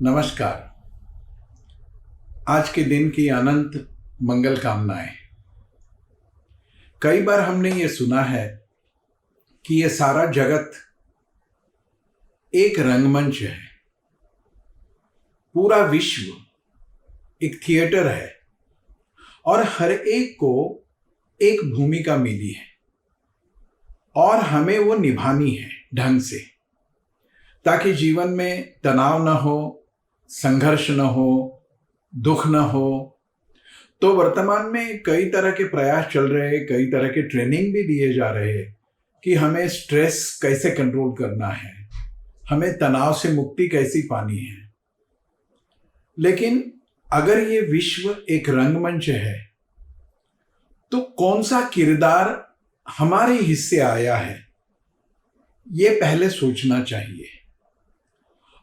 नमस्कार। आज के दिन की अनंत मंगल कामनाएं। कई बार हमने ये सुना है कि ये सारा जगत एक रंगमंच है, पूरा विश्व एक थिएटर है और हर एक को एक भूमिका मिली है और हमें वो निभानी है ढंग से, ताकि जीवन में तनाव न हो, संघर्ष न हो, दुख न हो। तो वर्तमान में कई तरह के प्रयास चल रहे हैं, कई तरह के ट्रेनिंग भी दिए जा रहे हैं कि हमें स्ट्रेस कैसे कंट्रोल करना है, हमें तनाव से मुक्ति कैसी पानी है। लेकिन अगर ये विश्व एक रंगमंच है तो कौन सा किरदार हमारे हिस्से आया है, ये पहले सोचना चाहिए।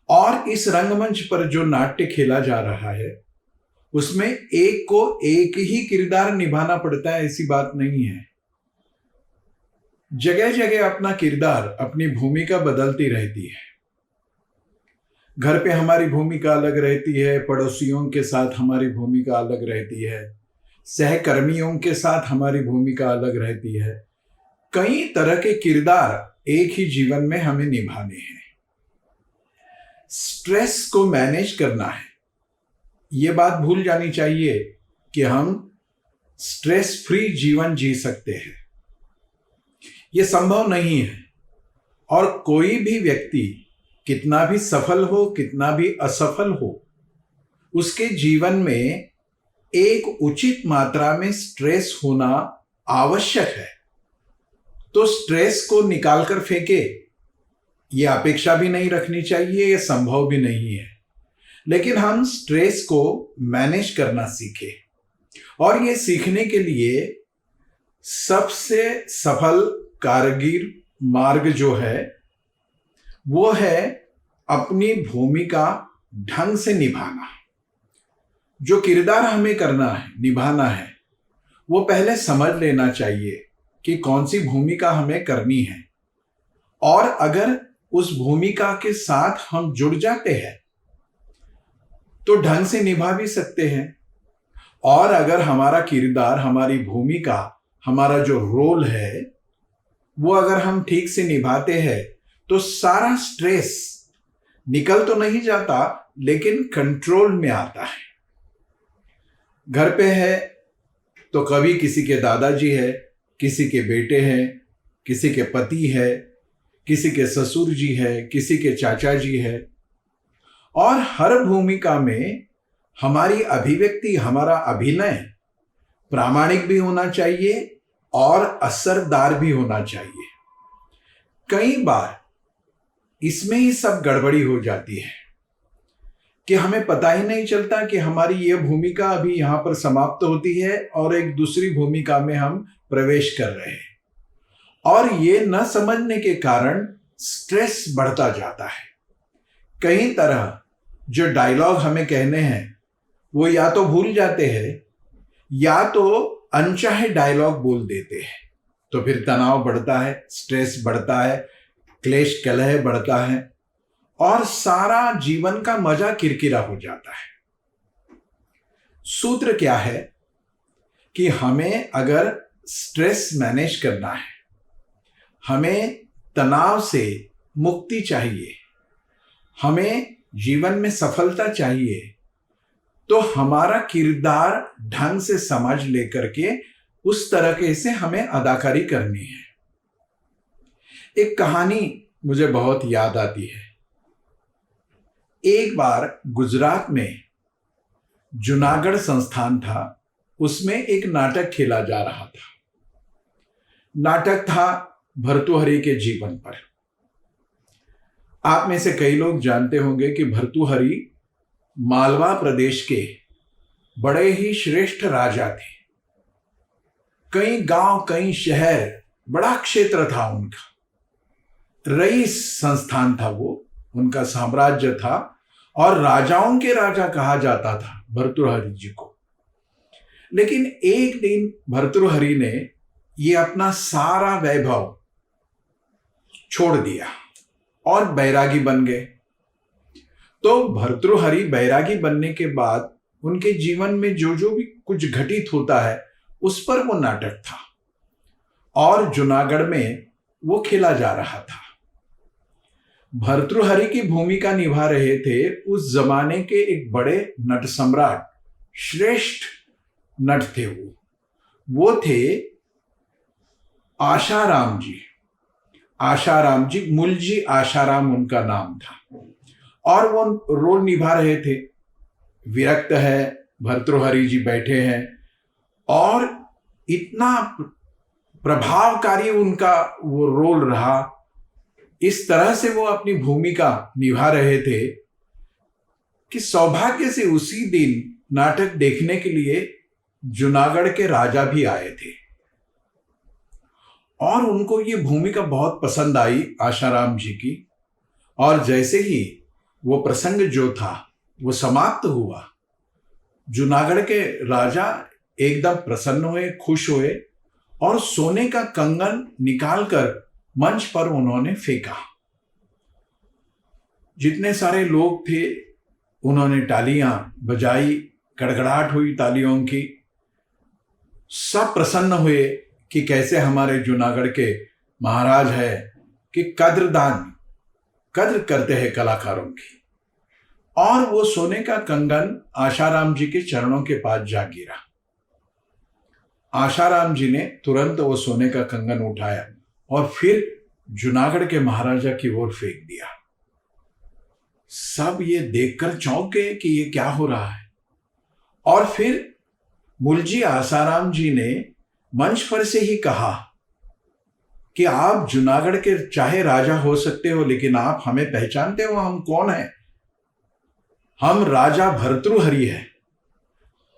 और इस रंगमंच पर जो नाट्य खेला जा रहा है उसमें एक को एक ही किरदार निभाना पड़ता है, ऐसी बात नहीं है। जगह जगह अपना किरदार, अपनी भूमिका बदलती रहती है। घर पे हमारी भूमिका अलग रहती है, पड़ोसियों के साथ हमारी भूमिका अलग रहती है, सहकर्मियों के साथ हमारी भूमिका अलग रहती है। कई तरह के किरदार एक ही जीवन में हमें निभाने हैं। स्ट्रेस को मैनेज करना है, ये बात भूल जानी चाहिए कि हम स्ट्रेस फ्री जीवन जी सकते हैं। ये संभव नहीं है। और कोई भी व्यक्ति कितना भी सफल हो, कितना भी असफल हो, उसके जीवन में एक उचित मात्रा में स्ट्रेस होना आवश्यक है। तो स्ट्रेस को निकालकर फेंके, ये अपेक्षा भी नहीं रखनी चाहिए, ये संभव भी नहीं है। लेकिन हम स्ट्रेस को मैनेज करना सीखें। और ये सीखने के लिए सबसे सफल कारगर मार्ग जो है वो है अपनी भूमिका ढंग से निभाना। जो किरदार हमें करना है, निभाना है, वो पहले समझ लेना चाहिए कि कौन सी भूमिका हमें करनी है। और अगर उस भूमिका के साथ हम जुड़ जाते हैं तो ढंग से निभा भी सकते हैं। और अगर हमारा किरदार, हमारी भूमिका, हमारा जो रोल है वो अगर हम ठीक से निभाते हैं तो सारा स्ट्रेस निकल तो नहीं जाता, लेकिन कंट्रोल में आता है। घर पे है तो कभी किसी के दादाजी है, किसी के बेटे हैं, किसी के पति है, किसी के ससुर जी है, किसी के चाचा जी है। और हर भूमिका में हमारी अभिव्यक्ति, हमारा अभिनय प्रामाणिक भी होना चाहिए और असरदार भी होना चाहिए। कई बार इसमें ही सब गड़बड़ी हो जाती है कि हमें पता ही नहीं चलता कि हमारी ये भूमिका अभी यहाँ पर समाप्त होती है और एक दूसरी भूमिका में हम प्रवेश कर रहे हैं। और ये न समझने के कारण स्ट्रेस बढ़ता जाता है। कई तरह जो डायलॉग हमें कहने हैं वो या तो भूल जाते हैं या तो अनचाहे डायलॉग बोल देते हैं। तो फिर तनाव बढ़ता है, स्ट्रेस बढ़ता है, क्लेश कलह बढ़ता है और सारा जीवन का मजा किरकिरा हो जाता है। सूत्र क्या है कि हमें अगर स्ट्रेस मैनेज करना है, हमें तनाव से मुक्ति चाहिए, हमें जीवन में सफलता चाहिए, तो हमारा किरदार ढंग से समझ लेकर के उस तरह से हमें अदाकारी करनी है। एक कहानी मुझे बहुत याद आती है। एक बार गुजरात में जूनागढ़ संस्थान था, उसमें एक नाटक खेला जा रहा था। नाटक था भर्तृहरि के जीवन पर। आप में से कई लोग जानते होंगे कि भर्तृहरि मालवा प्रदेश के बड़े ही श्रेष्ठ राजा थे। कई गांव, कई शहर, बड़ा क्षेत्र था उनका। रईस संस्थान था वो, उनका साम्राज्य था और राजाओं के राजा कहा जाता था भर्तृहरि जी को। लेकिन एक दिन भर्तृहरि ने ये अपना सारा वैभव छोड़ दिया और बैरागी बन गए। तो भर्तृहरि बैरागी बनने के बाद उनके जीवन में जो जो भी कुछ घटित होता है उस पर वो नाटक था और जूनागढ़ में वो खेला जा रहा था। भर्तृहरि की भूमिका निभा रहे थे उस जमाने के एक बड़े नट सम्राट, श्रेष्ठ नट थे वो थे आशाराम जी। आशाराम जी, मुलजी आशाराम उनका नाम था और वो रोल निभा रहे थे। विरक्त है, भर्तृहरि जी बैठे हैं और इतना प्रभावकारी उनका वो रोल रहा, इस तरह से वो अपनी भूमिका निभा रहे थे कि सौभाग्य से उसी दिन नाटक देखने के लिए जूनागढ़ के राजा भी आए थे और उनको ये भूमिका बहुत पसंद आई आशाराम जी की। और जैसे ही वो प्रसंग जो था वो समाप्त हुआ, जूनागढ़ के राजा एकदम प्रसन्न हुए, खुश हुए और सोने का कंगन निकालकर मंच पर उन्होंने फेंका। जितने सारे लोग थे उन्होंने तालियां बजाई, गड़गड़ाहट हुई तालियों की। सब प्रसन्न हुए कि कैसे हमारे जूनागढ़ के महाराज है कि कद्र करते हैं कलाकारों की। और वो सोने का कंगन आशाराम जी के चरणों के पास जा गिरा। आशाराम जी ने तुरंत वो सोने का कंगन उठाया और फिर जूनागढ़ के महाराजा की ओर फेंक दिया। सब ये देखकर चौंक गए कि ये क्या हो रहा है। और फिर मुलजी आसाराम जी ने मंच पर से ही कहा कि आप जूनागढ़ के चाहे राजा हो सकते हो, लेकिन आप हमें पहचानते हो हम कौन हैं? हम राजा भर्तृहरि हैं।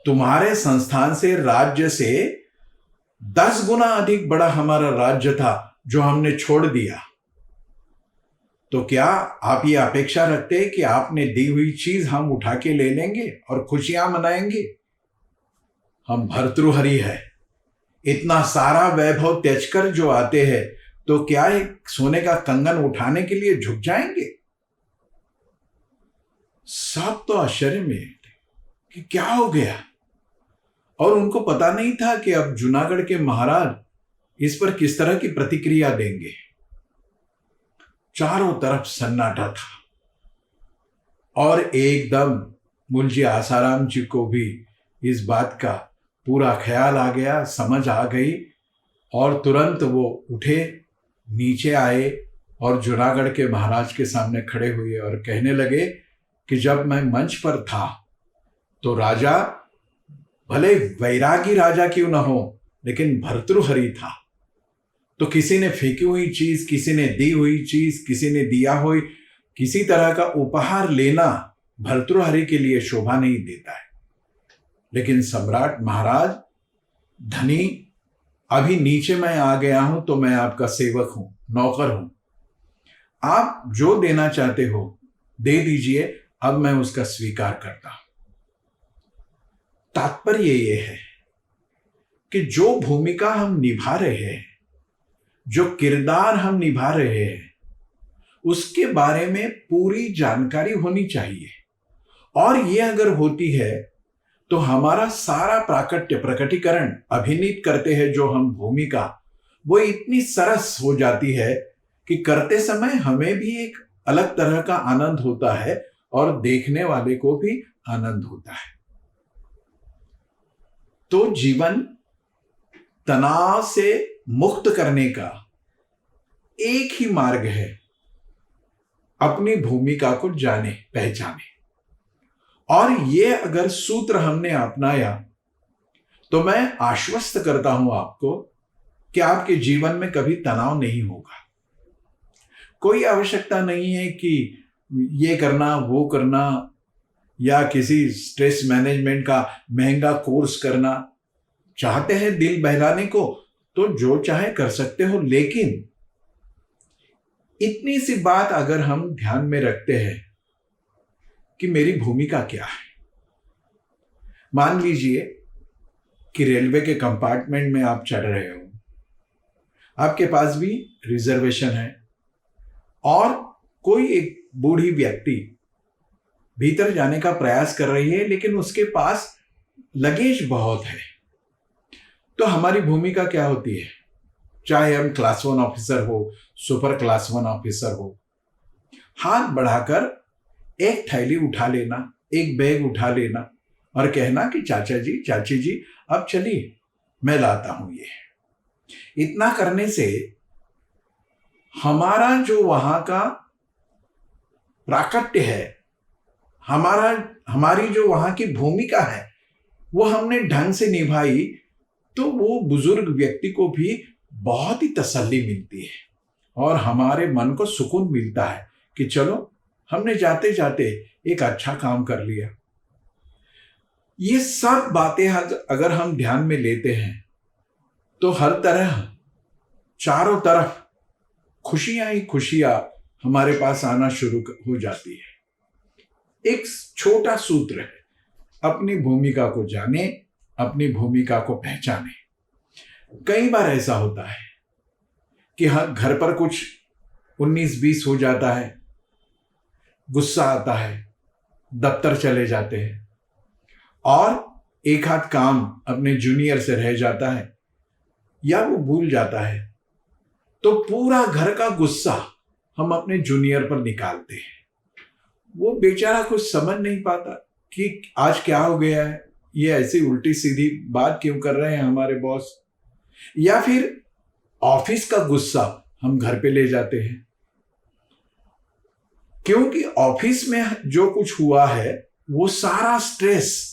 तुम्हारे संस्थान से, राज्य से 10 गुना अधिक बड़ा हमारा राज्य था जो हमने छोड़ दिया। तो क्या आप ये अपेक्षा रखते हैं कि आपने दी हुई चीज हम उठा के ले लेंगे और खुशियां मनाएंगे? हम भर्तृहरि है, इतना सारा वैभव त्यजकर जो आते हैं तो क्या एक सोने का कंगन उठाने के लिए झुक जाएंगे? सब तो आश्चर्य में थे कि क्या हो गया, और उनको पता नहीं था कि अब जूनागढ़ के महाराज इस पर किस तरह की प्रतिक्रिया देंगे। चारों तरफ सन्नाटा था और एकदम मुलजी आसाराम जी को भी इस बात का पूरा ख्याल आ गया, समझ आ गई और तुरंत वो उठे, नीचे आए और जूनागढ़ के महाराज के सामने खड़े हुए और कहने लगे कि जब मैं मंच पर था तो राजा, भले वैरागी राजा क्यों ना हो, लेकिन भर्तृहरि था। तो किसी ने फेंकी हुई चीज, किसी ने दी हुई चीज, किसी ने दिया हुई किसी तरह का उपहार लेना भर्तृहरि के लिए शोभा नहीं देता है। लेकिन सम्राट महाराज, धनी, अभी नीचे मैं आ गया हूं तो मैं आपका सेवक हूं, नौकर हूं। आप जो देना चाहते हो दे दीजिए, अब मैं उसका स्वीकार करता हूं। तात्पर्य ये है कि जो भूमिका हम निभा रहे हैं, जो किरदार हम निभा रहे हैं, उसके बारे में पूरी जानकारी होनी चाहिए। और ये अगर होती है तो हमारा सारा प्रकटीकरण अभिनीत करते हैं जो हम भूमिका, वो इतनी सरस हो जाती है कि करते समय हमें भी एक अलग तरह का आनंद होता है और देखने वाले को भी आनंद होता है। तो जीवन तनाव से मुक्त करने का एक ही मार्ग है, अपनी भूमिका को जाने, पहचाने। और ये अगर सूत्र हमने अपनाया तो मैं आश्वस्त करता हूं आपको कि आपके जीवन में कभी तनाव नहीं होगा। कोई आवश्यकता नहीं है कि ये करना, वो करना, या किसी स्ट्रेस मैनेजमेंट का महंगा कोर्स करना। चाहते हैं दिल बहलाने को तो जो चाहे कर सकते हो, लेकिन इतनी सी बात अगर हम ध्यान में रखते हैं कि मेरी भूमिका क्या है। मान लीजिए कि रेलवे के कंपार्टमेंट में आप चढ़ रहे हो, आपके पास भी रिजर्वेशन है और कोई एक बूढ़ी व्यक्ति भीतर जाने का प्रयास कर रही है, लेकिन उसके पास लगेज बहुत है। तो हमारी भूमिका क्या होती है? चाहे हम क्लास 1 ऑफिसर हो, सुपर क्लास 1 ऑफिसर हो, हाथ बढ़ाकर एक थैली उठा लेना, एक बैग उठा लेना और कहना कि चाचा जी, चाची जी, अब चलिए मैं लाता हूं ये। इतना करने से हमारा जो वहां का प्राकट्य है, हमारी जो वहां की भूमिका है, वो हमने ढंग से निभाई तो वो बुजुर्ग व्यक्ति को भी बहुत ही तसल्ली मिलती है और हमारे मन को सुकून मिलता है कि चलो हमने जाते जाते एक अच्छा काम कर लिया। ये सब बातें अगर हम ध्यान में लेते हैं तो हर तरह चारों तरफ खुशियां ही खुशियां हमारे पास आना शुरू हो जाती है। एक छोटा सूत्र है, अपनी भूमिका को जाने, अपनी भूमिका को पहचाने। कई बार ऐसा होता है कि हाँ, घर पर कुछ 19-20 हो जाता है, गुस्सा आता है, दफ्तर चले जाते हैं और एक आध काम अपने जूनियर से रह जाता है या वो भूल जाता है, तो पूरा घर का गुस्सा हम अपने जूनियर पर निकालते हैं। वो बेचारा कुछ समझ नहीं पाता कि आज क्या हो गया है, ये ऐसी उल्टी सीधी बात क्यों कर रहे हैं हमारे बॉस, या फिर ऑफिस का गुस्सा हम घर पे ले जाते हैं, क्योंकि ऑफिस में जो कुछ हुआ है वो सारा स्ट्रेस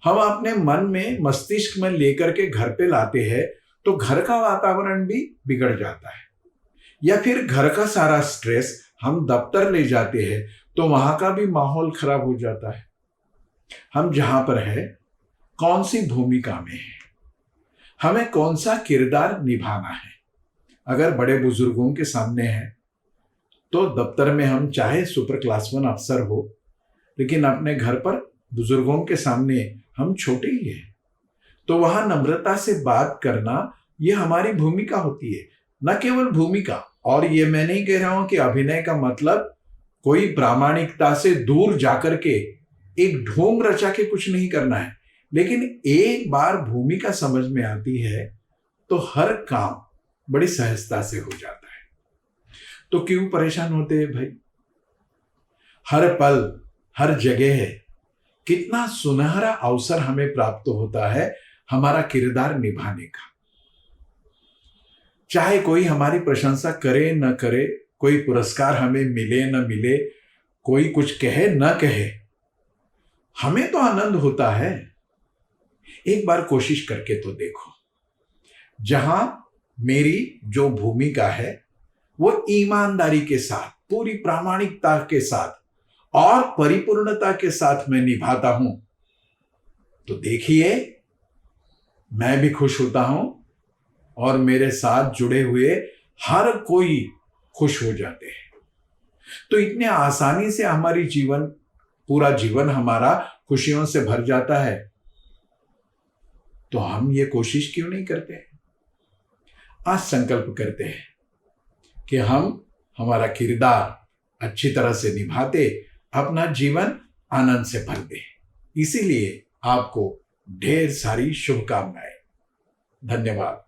हम अपने मन में, मस्तिष्क में लेकर के घर पे लाते हैं, तो घर का वातावरण भी बिगड़ जाता है। या फिर घर का सारा स्ट्रेस हम दफ्तर ले जाते हैं तो वहां का भी माहौल खराब हो जाता है। हम जहां पर है, कौन सी भूमिका में है, हमें कौन सा किरदार निभाना है। अगर बड़े बुजुर्गों के सामने है तो दफ्तर में हम चाहे सुपर क्लास 1 अफसर हो, लेकिन अपने घर पर बुजुर्गों के सामने हम छोटे ही हैं, तो वहां नम्रता से बात करना ये हमारी भूमिका होती है। न केवल भूमिका, और ये मैं नहीं कह रहा हूं कि अभिनय का मतलब कोई प्रामाणिकता से दूर जाकर के एक ढोंग रचा के कुछ नहीं करना है, लेकिन एक बार भूमिका समझ में आती है तो हर काम बड़ी सहजता से हो जाता है। तो क्यों परेशान होते हैं भाई? हर पल, हर जगह है, कितना सुनहरा अवसर हमें प्राप्त होता है हमारा किरदार निभाने का। चाहे कोई हमारी प्रशंसा करे न करे, कोई पुरस्कार हमें मिले न मिले, कोई कुछ कहे न कहे, हमें तो आनंद होता है। एक बार कोशिश करके तो देखो, जहां मेरी जो भूमिका है वो ईमानदारी के साथ, पूरी प्रामाणिकता के साथ और परिपूर्णता के साथ मैं निभाता हूं, तो देखिए मैं भी खुश होता हूं और मेरे साथ जुड़े हुए हर कोई खुश हो जाते हैं। तो इतने आसानी से हमारी जीवन, पूरा जीवन हमारा खुशियों से भर जाता है, तो हम ये कोशिश क्यों नहीं करते? आज संकल्प करते हैं कि हम हमारा किरदार अच्छी तरह से निभाते, अपना जीवन आनंद से भर दे। इसीलिए आपको ढेर सारी शुभकामनाएं। धन्यवाद।